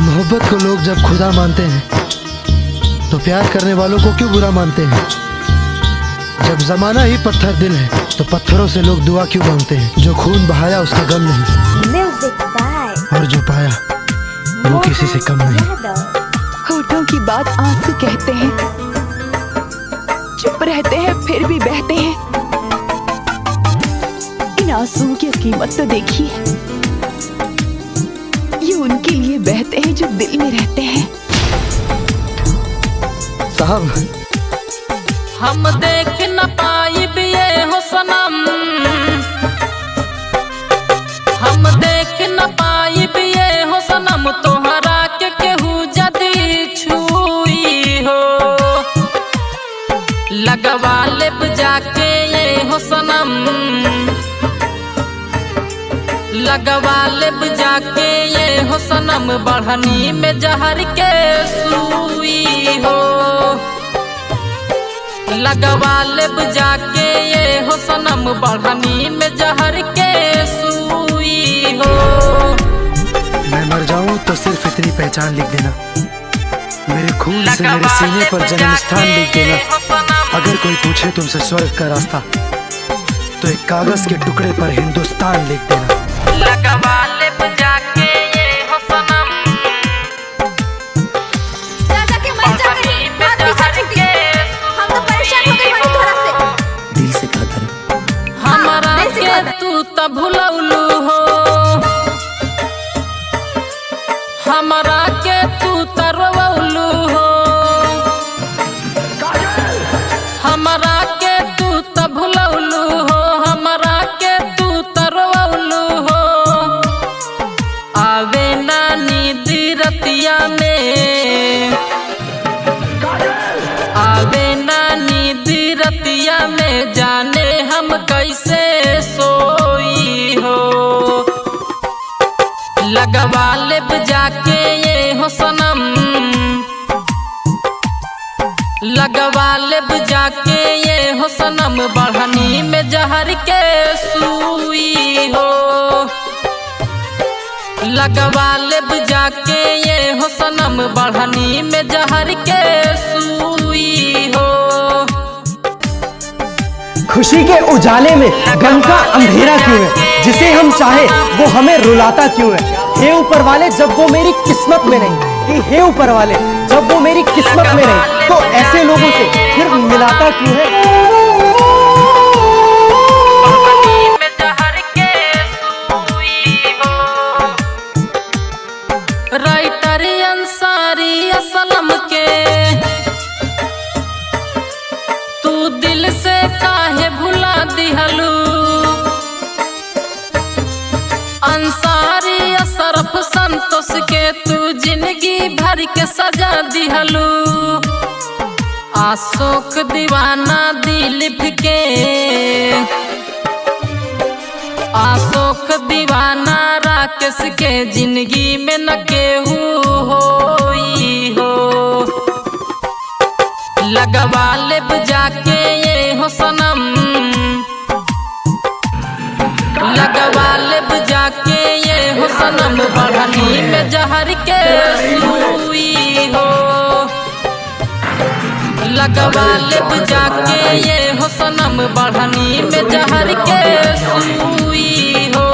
मोहब्बत को लोग जब खुदा मानते हैं तो प्यार करने वालों को क्यों बुरा मानते हैं। जब जमाना ही पत्थर दिल है तो पत्थरों से लोग दुआ क्यों मांगते हैं। जो खून बहाया उसका गम नहीं, और जो पाया वो किसी से कम नहीं। होठों की बात आंसू कहते हैं, चुप रहते हैं फिर भी बहते हैं। इन आंसुओं की कीमत तो देखिए, ये उनके लिए बहते हैं जो दिल में रहते हैं। साहब हम देख न पाई भी ये हो सनम, हम देख न पाई भी ये हो सनम, तोहरा के केहू जदी छुई हो। लगवा लेब जाके ये हो सनम, लगवा लेब जाके ये हो सनम, बढ़नी में जहर के सुई हो। लगवा लेब जाके ये हो सनम, बढ़नी में जहर के सुई हो। मैं मर जाऊं तो सिर्फ इतनी पहचान लिख देना, मेरे खून से मेरे सीने पर जन्म स्थान लिख देना। अगर कोई पूछे तुमसे स्वर्ग का रास्ता तो एक कागज के टुकड़े पर हिंदुस्तान लिख देना। लगवा लेब जाके ये हो सनम, बढ़नी में जहर के दिल से कहता रहे हमरा के तू त भुलौलू हो, हमरा के तू त रोवलू हो। हमरा के तू त भुलौलू हो, हमरा के तू त रोवलू हो। आवे ना नींद रतिया में, आवे ना नींद रतिया में, जाने हम कैसे सोई हो। लगवा लेब जाके ये हो सनम, लगवा लेब जाके ये हो सनम, बढ़नी में जहर के सुई हो। लगवा लेब जाके ये हो सनम, बढ़नी में जहर के सुई हो। खुशी के उजाले में गम का अंधेरा क्यों है, जिसे हम चाहे वो हमें रुलाता क्यों है। हे ऊपर वाले जब वो मेरी किस्मत में नहीं, हे ऊपर वाले जब वो मेरी किस्मत में नहीं, तो ऐसे लोगों से फिर मिलाता क्यों है। राइटर अंसारी असलम के तू दिल से काहे भुला दिहलू। अंसारी असरफ संतोष के तू जिंदगी भर के सजा दिहलू। आशोक दीवाना दिलीप के, आशोक दीवाना राकेश के, जिंदगी में न केहू होई हो। लगवा लेब जाके ये हो सनम, लगवा लेब जाके ये हो सनम, बढ़नी में जहर के सुई हो। लगवा लेब जाके ये हो सनम, बढ़नी में जहर के सुई हो।